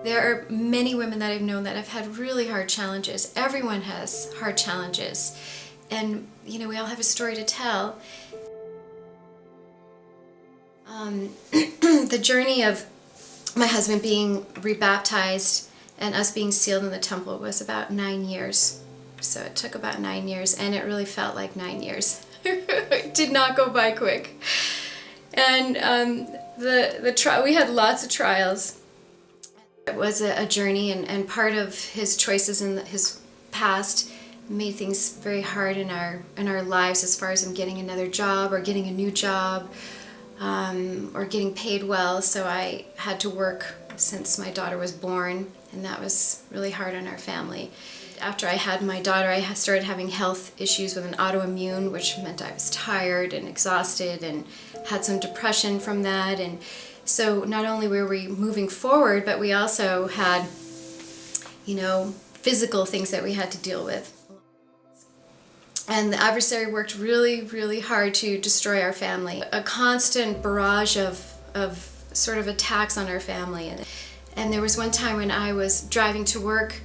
There are many women that I've known that have had really hard challenges. Everyone has hard challenges. And, you know, we all have a story to tell. The journey of my husband being rebaptized and us being sealed in the temple was about 9 years. So it took about 9 years, and it really felt like 9 years. It did not go by quick. And we had lots of trials. It was a journey, and part of his choices in his past made things very hard in our lives, as far as him getting another job or getting a new job, or getting paid well. So I had to work since my daughter was born, and that was really hard on our family. After I had my daughter, I started having health issues with an autoimmune, which meant I was tired and exhausted and had some depression from that. And so not only were we moving forward, but we also had, you know, physical things that we had to deal with. And the adversary worked really, really hard to destroy our family. A constant barrage of sort of attacks on our family. And there was one time when I was driving to work,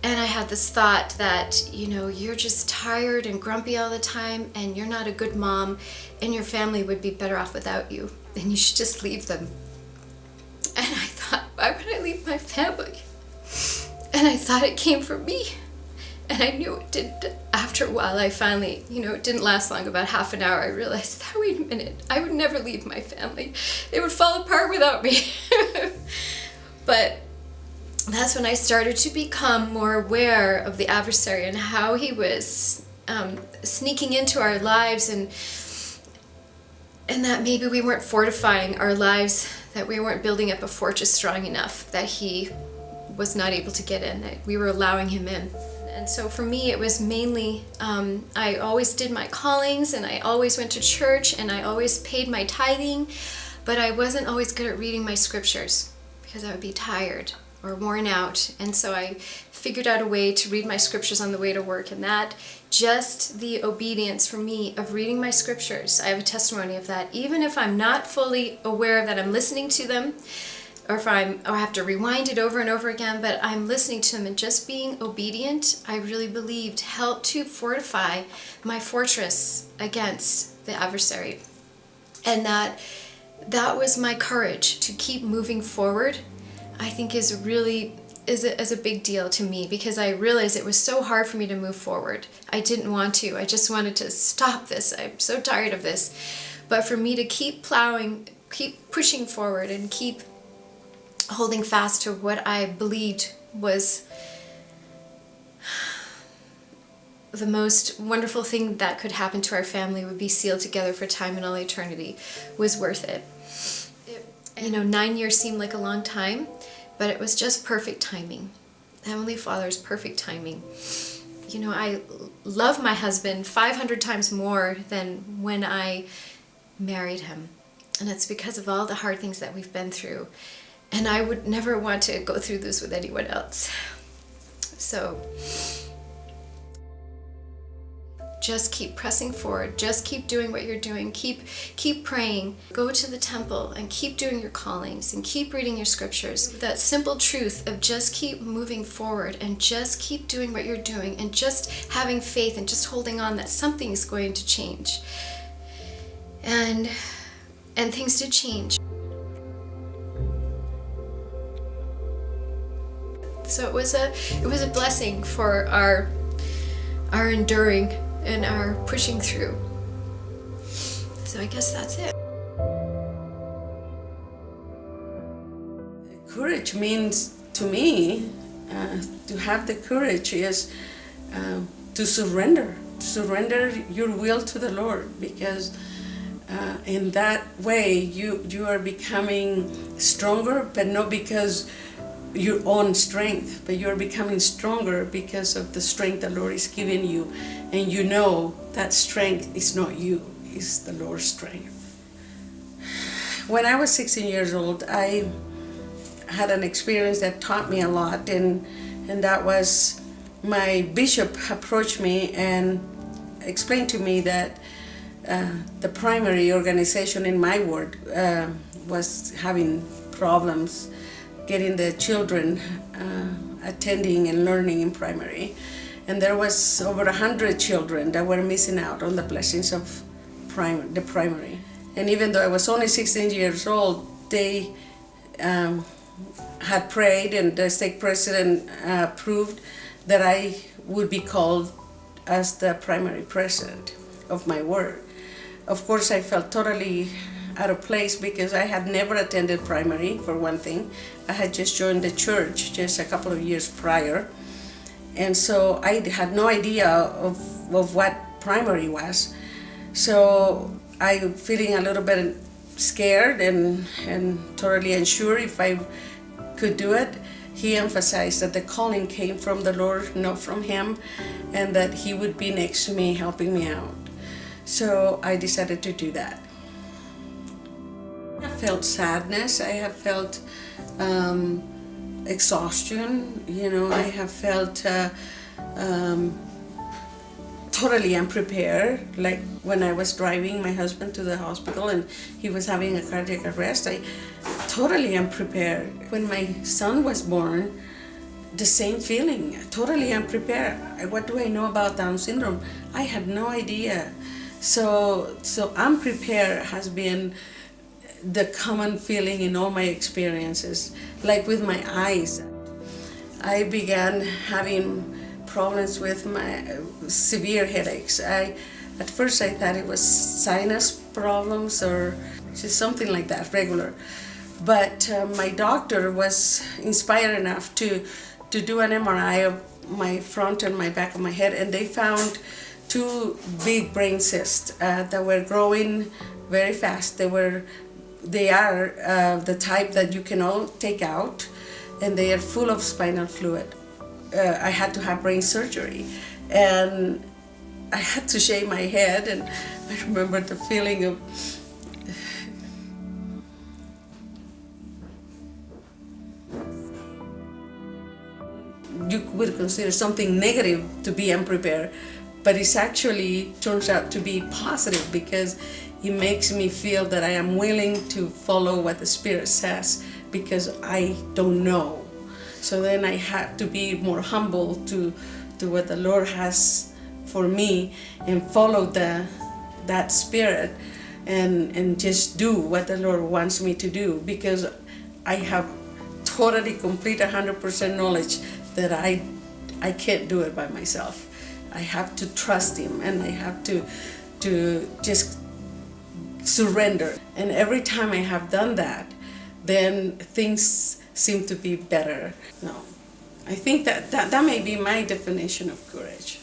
and I had this thought that, you know, you're just tired and grumpy all the time, and you're not a good mom, and your family would be better off without you, and you should just leave them. And I thought, why would I leave my family? And I thought it came from me. And I knew it didn't. After a while, I finally, you know, it didn't last long, about half an hour, I realized, wait a minute, I would never leave my family. They would fall apart without me. But that's when I started to become more aware of the adversary and how he was sneaking into our lives, and that maybe we weren't fortifying our lives, that we weren't building up a fortress strong enough, that he was not able to get in, that we were allowing him in. And so for me, it was mainly, I always did my callings, and I always went to church, and I always paid my tithing, but I wasn't always good at reading my scriptures because I would be tired or worn out. And so I figured out a way to read my scriptures on the way to work, and that just the obedience for me of reading my scriptures, I have a testimony of that. Even if I'm not fully aware that I'm listening to them, or I have to rewind it over and over again, but I'm listening to them, and just being obedient, I really believed helped to fortify my fortress against the adversary. And that was my courage to keep moving forward, I think is a big deal to me, because I realized it was so hard for me to move forward. I didn't want to. I just wanted to stop this. I'm so tired of this. But for me to keep plowing, keep pushing forward, and keep holding fast to what I believed was the most wonderful thing that could happen to our family, would be sealed together for time and all eternity, was worth it. You know, 9 years seemed like a long time, but it was just perfect timing. Heavenly Father's perfect timing. You know, I love my husband 500 times more than when I married him. And it's because of all the hard things that we've been through. And I would never want to go through this with anyone else. So just keep pressing forward. Just keep doing what you're doing. Keep praying. Go to the temple and keep doing your callings and keep reading your scriptures. That simple truth of just keep moving forward and just keep doing what you're doing, and just having faith and just holding on that something's going to change. And things did change. So it was a blessing for our enduring and our pushing through. So I guess that's it. Courage means, to me, to have the courage is to surrender your will to the Lord, because in that way you are becoming stronger, but not because your own strength, but you're becoming stronger because of the strength the Lord is giving you, and you know that strength is not you, it's the Lord's strength. When I was 16 years old, I had an experience that taught me a lot, and that was my bishop approached me and explained to me that the primary organization in my ward was having problems getting the children attending and learning in primary. And there was over 100 children that were missing out on the blessings of the primary. And even though I was only 16 years old, they had prayed, and the stake president approved that I would be called as the primary president of my ward. Of course, I felt totally out of place because I had never attended primary, for one thing. I had just joined the church just a couple of years prior. And so I had no idea of what primary was. So I'm feeling a little bit scared and totally unsure if I could do it. He emphasized that the calling came from the Lord, not from him, and that he would be next to me, helping me out. So I decided to do that. I felt sadness, I have felt exhaustion, I have felt totally unprepared. Like when I was driving my husband to the hospital and he was having a cardiac arrest, I totally unprepared. When my son was born, the same feeling, totally unprepared. What do I know about Down syndrome? I had no idea. So unprepared has been the common feeling in all my experiences. Like with my eyes, I began having problems with my severe headaches. At first I thought it was sinus problems or just something like that, regular. But my doctor was inspired enough to do an MRI of my front and my back of my head, and they found 2 big brain cysts that were growing very fast. They are the type that you can all take out, and they are full of spinal fluid. I had to have brain surgery, and I had to shave my head, and I remember the feeling of you would consider something negative to be unprepared, but it's actually turns out to be positive because it makes me feel that I am willing to follow what the Spirit says because I don't know. So then I have to be more humble to what the Lord has for me and follow that Spirit and just do what the Lord wants me to do, because I have totally complete 100% knowledge that I can't do it by myself. I have to trust Him, and I have to just surrender. And every time I have done that, then things seem to be better. No, I think that may be my definition of courage.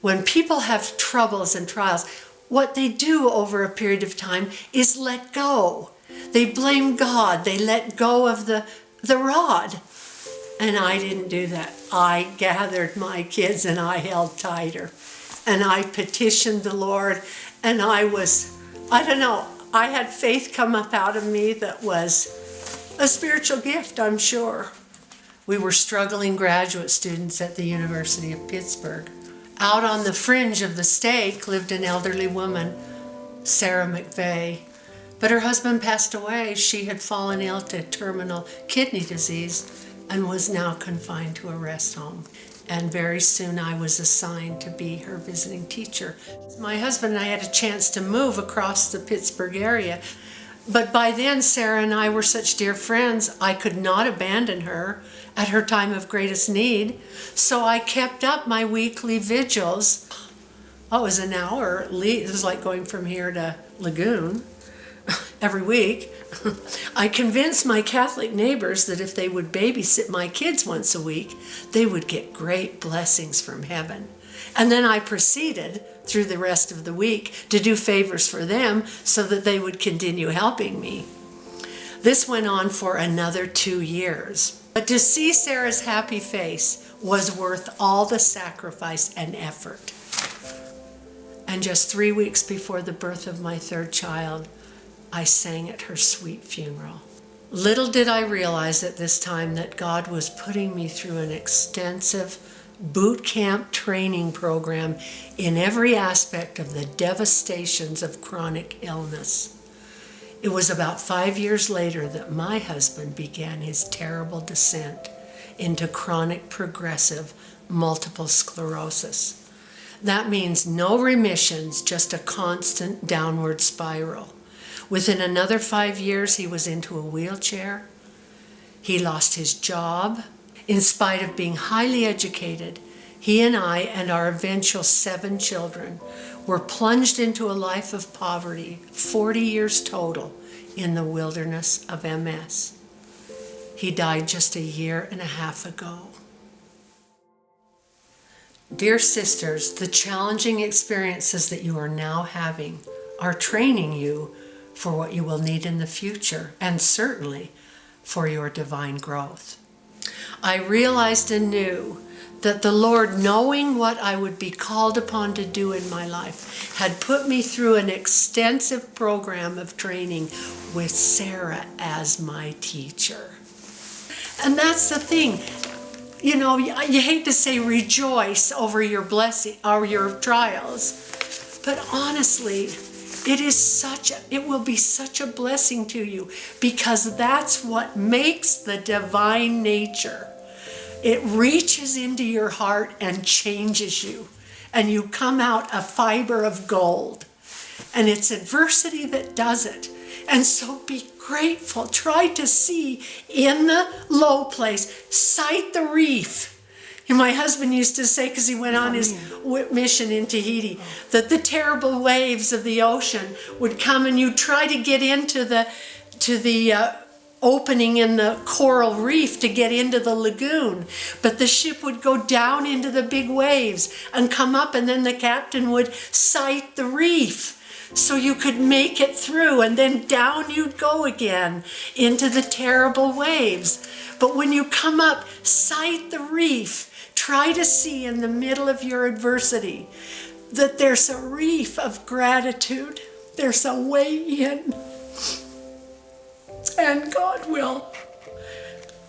When people have troubles and trials, what they do over a period of time is let go. They blame God. They let go of the rod. And I didn't do that. I gathered my kids and I held tighter. And I petitioned the Lord, and I had faith come up out of me that was a spiritual gift, I'm sure. We were struggling graduate students at the University of Pittsburgh. Out on the fringe of the stake lived an elderly woman, Sarah McVeigh. But her husband passed away. She had fallen ill to terminal kidney disease and was now confined to a rest home. And very soon I was assigned to be her visiting teacher. My husband and I had a chance to move across the Pittsburgh area. But by then, Sarah and I were such dear friends, I could not abandon her at her time of greatest need. So I kept up my weekly vigils. Oh, it was an hour at least. It was like going from here to Lagoon every week. I convinced my Catholic neighbors that if they would babysit my kids once a week, they would get great blessings from heaven. And then I proceeded through the rest of the week to do favors for them so that they would continue helping me. This went on for another 2 years. But to see Sarah's happy face was worth all the sacrifice and effort. And just 3 weeks before the birth of my 3rd child, I sang at her sweet funeral. Little did I realize at this time that God was putting me through an extensive boot camp training program in every aspect of the devastations of chronic illness. It was about 5 years later that my husband began his terrible descent into chronic progressive multiple sclerosis. That means no remissions, just a constant downward spiral. Within another 5 years, he was into a wheelchair. He lost his job. In spite of being highly educated, he and I and our eventual 7 children were plunged into a life of poverty, 40 years total, in the wilderness of MS. He died just 1.5 years ago. Dear sisters, the challenging experiences that you are now having are training you for what you will need in the future, and certainly for your divine growth. I realized anew that the Lord, knowing what I would be called upon to do in my life, had put me through an extensive program of training with Sarah as my teacher. And that's the thing. You know, you hate to say rejoice over your blessing or your trials, but honestly, it will be such a blessing to you, because that's what makes the divine nature. It reaches into your heart and changes you, and you come out a fiber of gold. And it's adversity that does it. And so be grateful. Try to see in the low place, sight the reef. And my husband used to say, because he went on his mission in Tahiti, that the terrible waves of the ocean would come and you'd try to get into the opening in the coral reef to get into the lagoon. But the ship would go down into the big waves and come up, and then the captain would sight the reef so you could make it through, and then down you'd go again into the terrible waves. But when you come up, sight the reef. Try to see in the middle of your adversity that there's a reef of gratitude. There's a way in. And God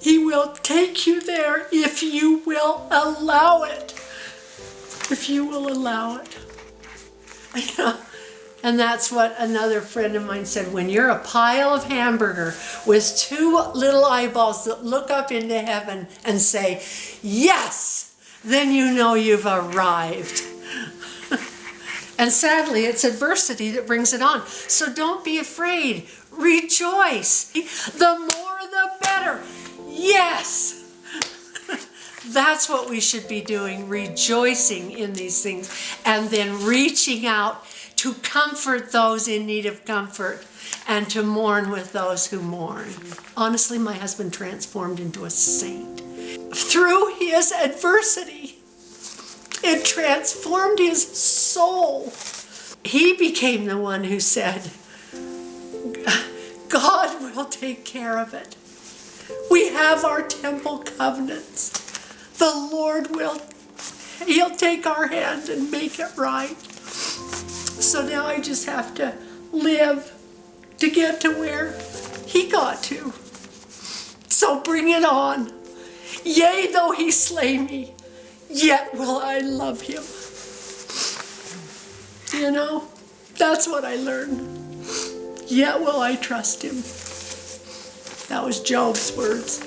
He will take you there if you will allow it. If you will allow it. And that's what another friend of mine said, when you're a pile of hamburger with 2 little eyeballs that look up into heaven and say, yes, then you know you've arrived. And sadly, it's adversity that brings it on. So don't be afraid. Rejoice. The more the better. Yes. That's what we should be doing, rejoicing in these things, and then reaching out to comfort those in need of comfort and to mourn with those who mourn. Honestly, my husband transformed into a saint. Through his adversity, it transformed his soul. He became the one who said, God will take care of it. We have our temple covenants. The Lord He'll take our hand and make it right. So now I just have to live to get to where He got to. So bring it on. Yea, though He slay me, yet will I love Him. You know, that's what I learned. Yet will I trust Him. That was Job's words.